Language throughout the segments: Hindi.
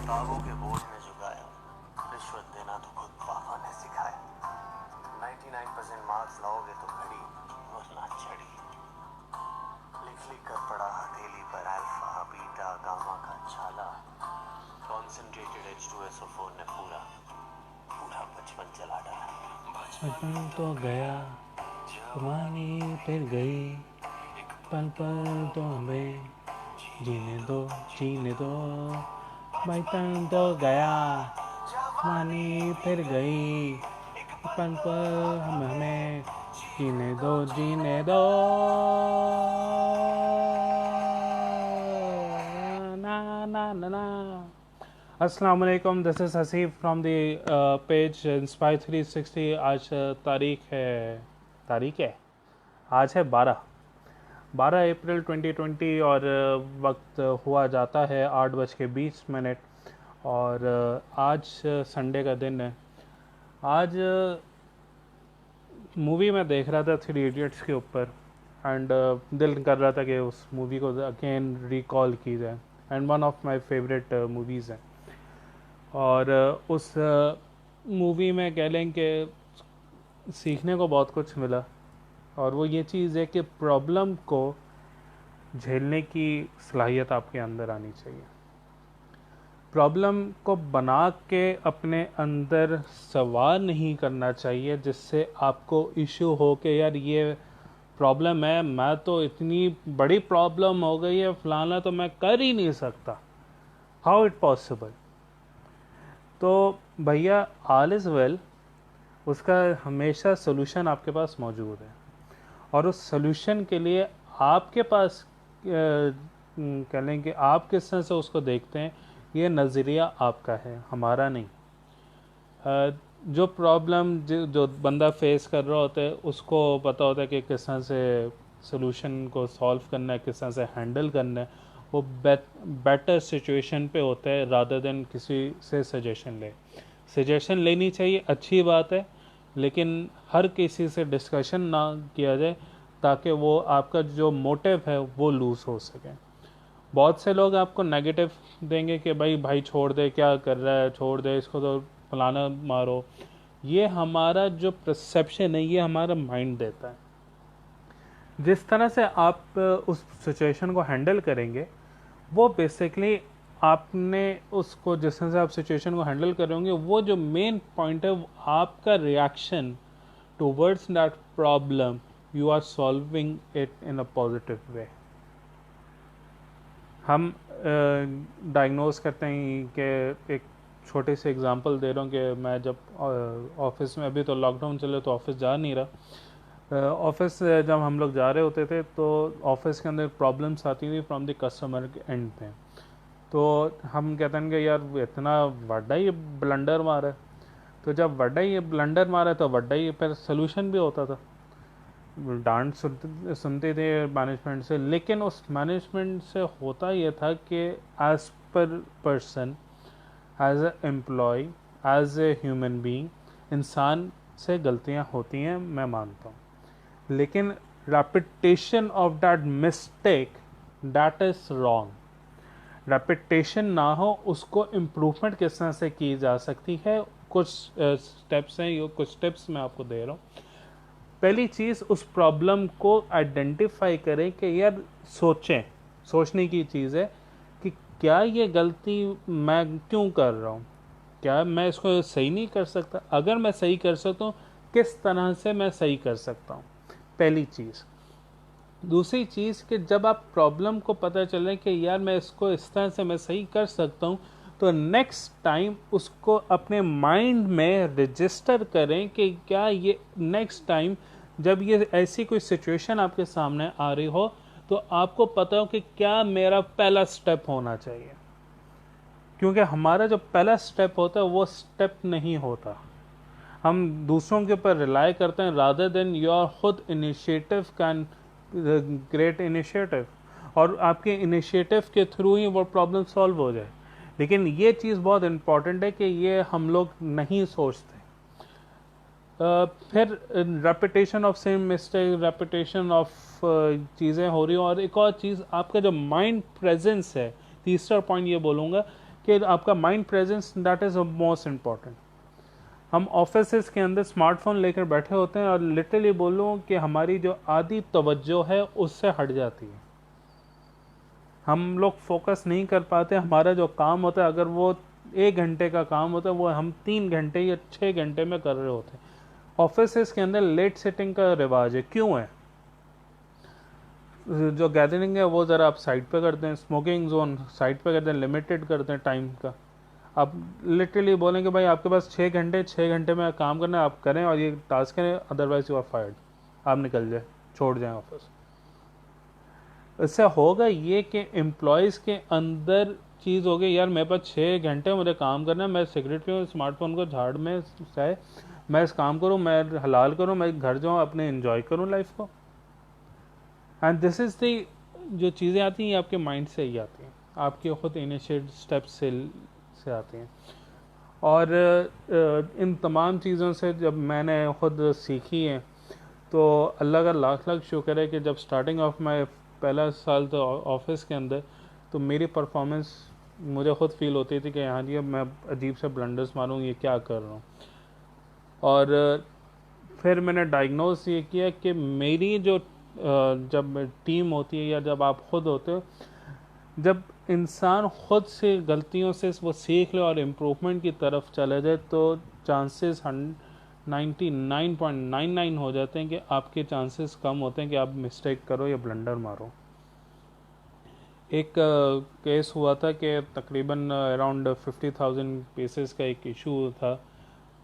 ख्वाबों के बोझ ने झुकाया, रिश्वत देना तो खुद पापा ने सिखाया। 99% मार्क्स लाओगे तो घड़ी वरना छड़ी। लिख लिख कर पड़ा हथेली पर अल्फा बीटा गामा का छाला। कॉन्सेंट्रेटेड H2SO4 ने पूरा पूरा बचपन जला डाला। बचपन तो गया, जवानी फिर गई, पल पल तो हमें जीने दो। बचपन तो गया, जवानी फिर गई, पल पल हमें जीने दो। ना ना ना ना। अस्सलाम वालेकुम, this is Haseeb from the page inspire 360। आज तारीख है आज है 12 अप्रैल 2020 और वक्त हुआ जाता है 8:20 और आज संडे का दिन है। आज मूवी मैं देख रहा था 3 इडियट्स के ऊपर एंड दिल कर रहा था कि उस मूवी को अगेन रिकॉल की जाए and one of my favourite movies है। और उस मूवी में कह लें कि सीखने को बहुत कुछ मिला और वो ये चीज़ है कि प्रॉब्लम को झेलने की सलाहियत आपके अंदर आनी चाहिए। प्रॉब्लम को बना के अपने अंदर सवार नहीं करना चाहिए जिससे आपको इशू हो कि यार ये प्रॉब्लम है, मैं तो इतनी बड़ी प्रॉब्लम हो गई है फलाना, तो मैं कर ही नहीं सकता, हाउ इट पॉसिबल। तो भैया ऑल इज़ वेल, उसका हमेशा सोल्यूशन आपके पास मौजूद है और उस सोल्यूशन के लिए आपके पास कह लें कि आप किस तरह से उसको देखते हैं, ये नज़रिया आपका है, हमारा नहीं। जो प्रॉब्लम जो बंदा फेस कर रहा होता है उसको पता होता है कि किस तरह से सोल्यूशन को सॉल्व करना है, किस तरह से हैंडल करना है। वो बेटर सिचुएशन पे होता है रादर देन किसी से सजेशन लेनी चाहिए, अच्छी बात है, लेकिन हर किसी से डिस्कशन ना किया जाए ताकि वो आपका जो मोटिव है वो लूज़ हो सके। बहुत से लोग आपको नेगेटिव देंगे कि भाई छोड़ दे, क्या कर रहा है, छोड़ दे इसको, तो फलाना मारो। ये हमारा जो परसेप्शन है ये हमारा माइंड देता है। जिस तरह से आप उस सिचुएशन को हैंडल करेंगे वो बेसिकली आपने उसको जिस तरह से आप सिचुएशन को हैंडल करेंगे वो जो मेन पॉइंट है आपका reaction towards that problem, you are solving it in a positive way. हम डायग्नोज करते हैं कि एक छोटे से एग्जांपल दे रहा हूँ कि मैं जब ऑफिस में, अभी तो लॉकडाउन चले तो ऑफिस जा नहीं रहा, ऑफिस जब हम लोग जा रहे होते थे तो ऑफिस के अंदर प्रॉब्लम्स आती थी फ्रॉम द कस्टमर के एंड पे। तो हम कहते हैं कि यार इतना वड्डा ही ब्लंडर मारा है, तो जब वड्डा ही ब्लंडर मारा तो वड्डा ही फिर सोल्यूशन भी होता था। डांट सुनते थे मैनेजमेंट से, लेकिन उस मैनेजमेंट से होता ये था कि as per person, as a employee, as a human being, इंसान से गलतियां होती हैं, मैं मानता हूँ, लेकिन repetition of that mistake that is wrong. Repetition ना हो, उसको इम्प्रूवमेंट किस तरह से की जा सकती है, कुछ स्टेप्स हैं, ये कुछ स्टेप्स मैं आपको दे रहा हूँ। पहली चीज़, उस प्रॉब्लम को आइडेंटिफाई करें कि यार सोचने की चीज़ है कि क्या ये गलती मैं क्यों कर रहा हूँ, क्या मैं इसको सही नहीं कर सकता, अगर मैं सही कर सकता हूँ किस तरह से मैं सही कर सकता हूँ, पहली चीज़। दूसरी चीज़ कि जब आप प्रॉब्लम को पता चले कि यार मैं इसको इस तरह से मैं सही कर सकता हूँ, तो नेक्स्ट टाइम उसको अपने माइंड में रजिस्टर करें कि क्या ये नेक्स्ट टाइम जब ये ऐसी कोई सिचुएशन आपके सामने आ रही हो तो आपको पता हो कि क्या मेरा पहला स्टेप होना चाहिए। क्योंकि हमारा जो पहला स्टेप होता है वो स्टेप नहीं होता, हम दूसरों के ऊपर रिलाई करते हैं रादर देन योर खुद इनिशिएटिव कैन ग्रेट इनिशिएटिव, और आपके इनिशिएटिव के थ्रू ही वो प्रॉब्लम सॉल्व हो जाए। लेकिन ये चीज़ बहुत इम्पॉर्टेंट है कि ये हम लोग नहीं सोचते। फिर repetition of same mistake, repetition of चीज़ें हो रही हो, और एक और चीज़ आपका जो माइंड प्रेजेंस है। तीसरा पॉइंट ये बोलूँगा कि आपका mind presence that is most important. हम ऑफिस के अंदर स्मार्टफोन लेकर बैठे होते हैं और लिटरली बोलूँ कि हमारी जो आधी तवज्जो है उससे हट जाती है। हम लोग फोकस नहीं कर पाते। हमारा जो काम होता है, अगर वो 1 घंटे का काम होता है, वो हम 3 घंटे या 6 घंटे में कर रहे होते हैं। ऑफिस के अंदर लेट सिटिंग का रिवाज है। क्यों है? जो गैदरिंग है वो ज़रा आप साइड पे कर दें, स्मोकिंग जोन साइड पे कर दें, लिमिटेड कर दें टाइम का। आप लिटरली बोलेंगे भाई आपके पास 6 घंटे में काम करना है, आप करें और ये टास्क करें, अदरवाइज यू आर फायर्ड, आप निकल जाए, छोड़ जाएं ऑफिस। इससे होगा ये कि एम्प्लॉयज़ के अंदर चीज़ हो गई, यार मेरे पास 6 घंटे मुझे काम करना है, मैं सिगरेट पीऊँ, स्मार्टफोन को झाड़ में चाहे, मैं इस काम करूँ, मैं हलाल करूँ, मैं घर जाऊँ, अपने एंजॉय करूँ लाइफ को। एंड दिस इज़ दी जो चीज़ें आती हैं आपके माइंड से ही आती हैं, आपके खुद इनिशिएट स्टेप्स से आती हैं। और इन तमाम चीज़ों से जब मैंने खुद सीखी है तो अल्लाह का लाख लाख शुक्र है कि जब स्टार्टिंग ऑफ माई पहला साल तो ऑफिस के अंदर, तो मेरी परफॉर्मेंस मुझे खुद फील होती थी कि हाँ जी अब मैं अजीब से ब्लंडर्स मारूँ, ये क्या कर रहा हूँ। और फिर मैंने डायग्नोस ये किया कि मेरी जो जब टीम होती है या जब आप खुद होते हो, जब इंसान खुद से गलतियों से वो सीख ले और इम्प्रूवमेंट की तरफ चले जाए तो चांसेस 99.99 हो जाते हैं कि आपके चांसेस कम होते हैं कि आप मिस्टेक करो या ब्लंडर मारो। एक केस हुआ था कि तकरीबन अराउंड 50,000 पीसेस का एक इशू था।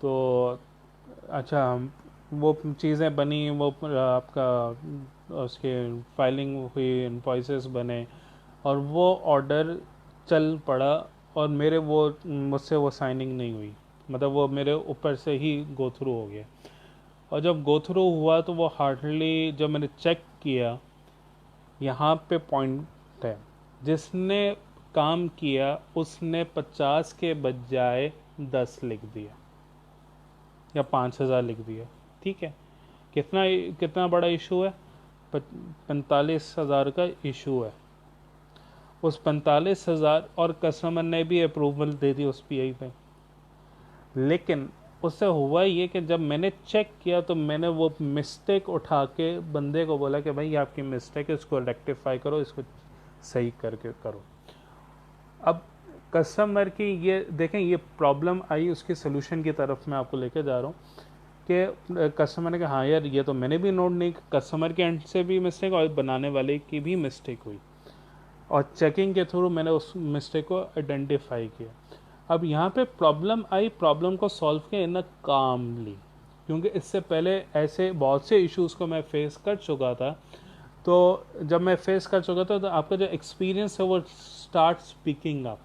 तो अच्छा वो चीज़ें बनी, वो आपका उसके फाइलिंग हुई, इनवॉइसेस बने और वो ऑर्डर चल पड़ा और मुझसे वो साइनिंग नहीं हुई, मतलब वो मेरे ऊपर से ही गो थ्रू हो गया। और जब गो थ्रू हुआ तो वो हार्डली, जब मैंने चेक किया, यहाँ पे पॉइंट है, जिसने काम किया उसने 50 के बजाय 10 लिख दिया या 5,000 लिख दिया। ठीक है, कितना बड़ा इशू है? 45,000 का इशू है। उस 45,000 और कस्टमर ने भी अप्रूवल दे दी उस पीआई पे। लेकिन उससे हुआ ये कि जब मैंने चेक किया तो मैंने वो मिस्टेक उठा के बंदे को बोला कि भाई ये आपकी मिस्टेक है, इसको रेक्टिफाई करो, इसको सही करके करो। अब कस्टमर की ये देखें, ये प्रॉब्लम आई, उसकी सोल्यूशन की तरफ मैं आपको लेके जा रहा हूँ कि कस्टमर ने कहा हाँ यार ये तो मैंने भी नोट नहीं, कस्टमर के एंड से भी मिस्टेक और बनाने वाले की भी मिस्टेक हुई, और चेकिंग के थ्रू मैंने उस मिस्टेक को आइडेंटिफाई किया। अब यहाँ पे प्रॉब्लम आई, प्रॉब्लम को सॉल्व किया इन अ कामली, क्योंकि इससे पहले ऐसे बहुत से इश्यूज़ को मैं फेस कर चुका था। तो जब मैं फेस कर चुका था तो आपका जो एक्सपीरियंस है वो स्टार्ट स्पीकिंग अप।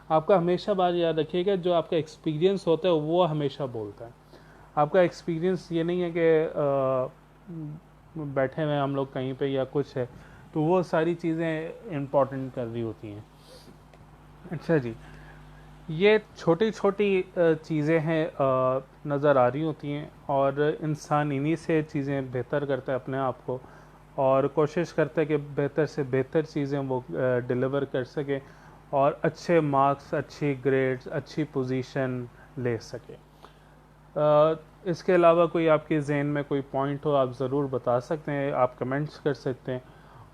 आपका हमेशा बात याद रखिएगा, जो आपका एक्सपीरियंस होता है वो हमेशा बोलता है। आपका एक्सपीरियंस ये नहीं है कि बैठे हुए हम लोग कहीं पे या कुछ है, तो वो सारी चीज़ें इम्पॉर्टेंट कर रही होती हैं। अच्छा जी, ये छोटी छोटी चीज़ें हैं नज़र आ रही होती हैं, और इंसान इन्हीं से चीज़ें बेहतर करता है अपने आप को, और कोशिश करता है कि बेहतर से बेहतर चीज़ें वो डिलीवर कर सके और अच्छे मार्क्स, अच्छी ग्रेड्स, अच्छी पोजीशन ले सके। इसके अलावा कोई आपके जहन में कोई पॉइंट हो आप ज़रूर बता सकते हैं, आप कमेंट्स कर सकते हैं,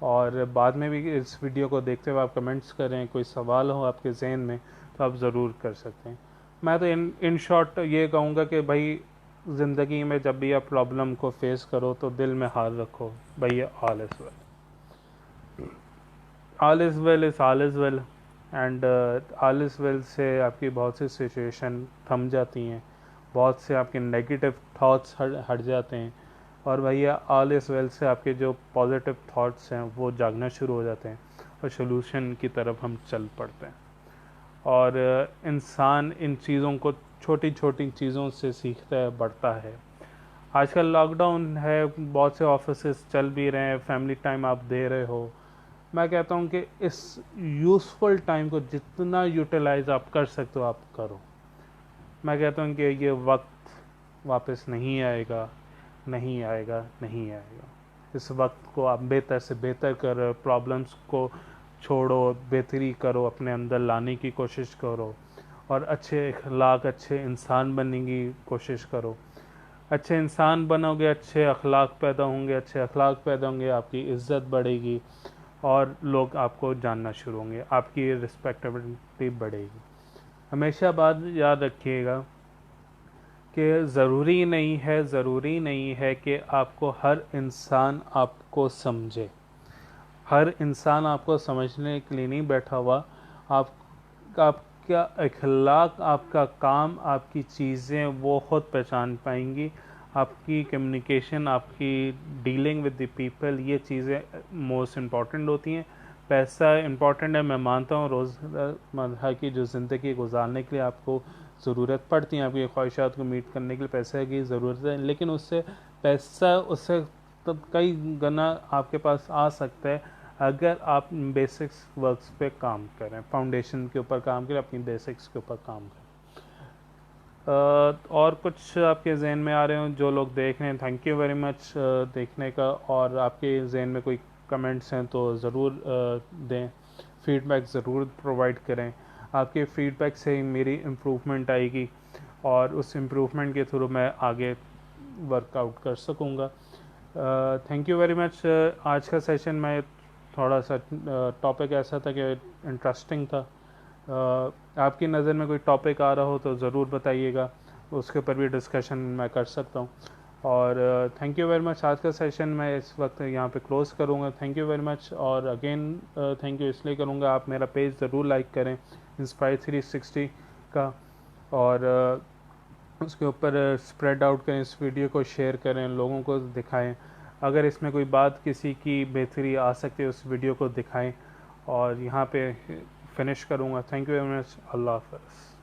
और बाद में भी इस वीडियो को देखते हुए आप कमेंट्स करें। कोई सवाल हो आपके जहन में तो आप ज़रूर कर सकते हैं। मैं तो इन शॉर्ट ये कहूँगा कि भाई ज़िंदगी में जब भी आप प्रॉब्लम को फेस करो तो दिल में हाथ रखो, भाई all is well, all is well is all is well, and all is well से आपकी बहुत सी सिचुएशन थम जाती हैं, बहुत से आपके नेगेटिव थॉट्स हट जाते हैं, और भैया ऑल इज़ वेल से आपके जो पॉजिटिव थॉट्स हैं वो जागना शुरू हो जाते हैं और सोल्यूशन की तरफ हम चल पड़ते हैं। और इंसान इन चीज़ों को, छोटी छोटी चीज़ों से सीखता है, बढ़ता है। आजकल लॉकडाउन है, बहुत से ऑफिसेस चल भी रहे हैं, फैमिली टाइम आप दे रहे हो। मैं कहता हूँ कि इस यूज़फुल टाइम को जितना यूटिलाइज आप कर सकते हो आप करो। मैं कहता हूँ कि ये वक्त वापस नहीं आएगा, नहीं आएगा, नहीं आएगा। इस वक्त को आप बेहतर से बेहतर कर, प्रॉब्लम्स को छोड़ो, बेहतरी करो, अपने अंदर लाने की कोशिश करो और अच्छे अखलाक, अच्छे इंसान बनने की कोशिश करो। अच्छे इंसान बनोगे, अच्छे अखलाक पैदा होंगे, अच्छे अखलाक पैदा होंगे, आपकी इज़्ज़त बढ़ेगी और लोग आपको जानना शुरू होंगे, आपकी रिस्पेक्टेबिलिटी बढ़ेगी। हमेशा बात याद रखिएगा कि ज़रूरी नहीं है कि आपको हर इंसान आपको समझे। हर इंसान आपको समझने के लिए नहीं बैठा हुआ। आपका अखलाक, आपका काम, आपकी चीज़ें वो खुद पहचान पाएंगी। आपकी कम्युनिकेशन, आपकी डीलिंग विद द पीपल, ये चीज़ें मोस्ट इम्पॉर्टेंट होती हैं। पैसा इम्पॉर्टेंट है, मैं मानता हूँ। रोज़मर्रा की जो ज़िंदगी गुजारने के लिए आपको ज़रूरत पड़ती है, आपकी ख्वाहिशात को मीट करने के लिए पैसे की ज़रूरत है, लेकिन उससे तो कई गुना आपके पास आ सकता है अगर आप बेसिक्स वर्क्स पे काम करें, फाउंडेशन के ऊपर काम करें, अपनी बेसिक्स के ऊपर काम करें। और कुछ आपके जहन में आ रहे हो जो लोग देख रहे हैं, थैंक यू वेरी मच देखने का। और आपके जहन में कोई कमेंट्स हैं तो ज़रूर दें, फीडबैक ज़रूर प्रोवाइड करें। आपके फीडबैक से ही मेरी इम्प्रूवमेंट आएगी और उस इम्प्रूवमेंट के थ्रू मैं आगे वर्कआउट कर सकूँगा। Thank you very much. आज का सेशन में थोड़ा सा टॉपिक ऐसा था कि इंटरेस्टिंग था। आपकी नज़र में कोई टॉपिक आ रहा हो तो ज़रूर बताइएगा, उसके ऊपर भी डिस्कशन मैं कर सकता हूँ। और थैंक यू वेरी मच। आज का सेशन मैं इस वक्त यहाँ पे क्लोज़ करूँगा। Thank you very much. और अगेन थैंक यू इसलिए करूँगा, आप मेरा पेज ज़रूर लाइक करें इंस्पायर 360 का, और उसके ऊपर स्प्रेड आउट करें, इस वीडियो को शेयर करें, लोगों को दिखाएं। अगर इसमें कोई बात किसी की बेहतरी आ सकती है, उस वीडियो को दिखाएं। और यहाँ पे फिनिश करूँगा। Thank you very much. अल्लाह हाफ़िज़।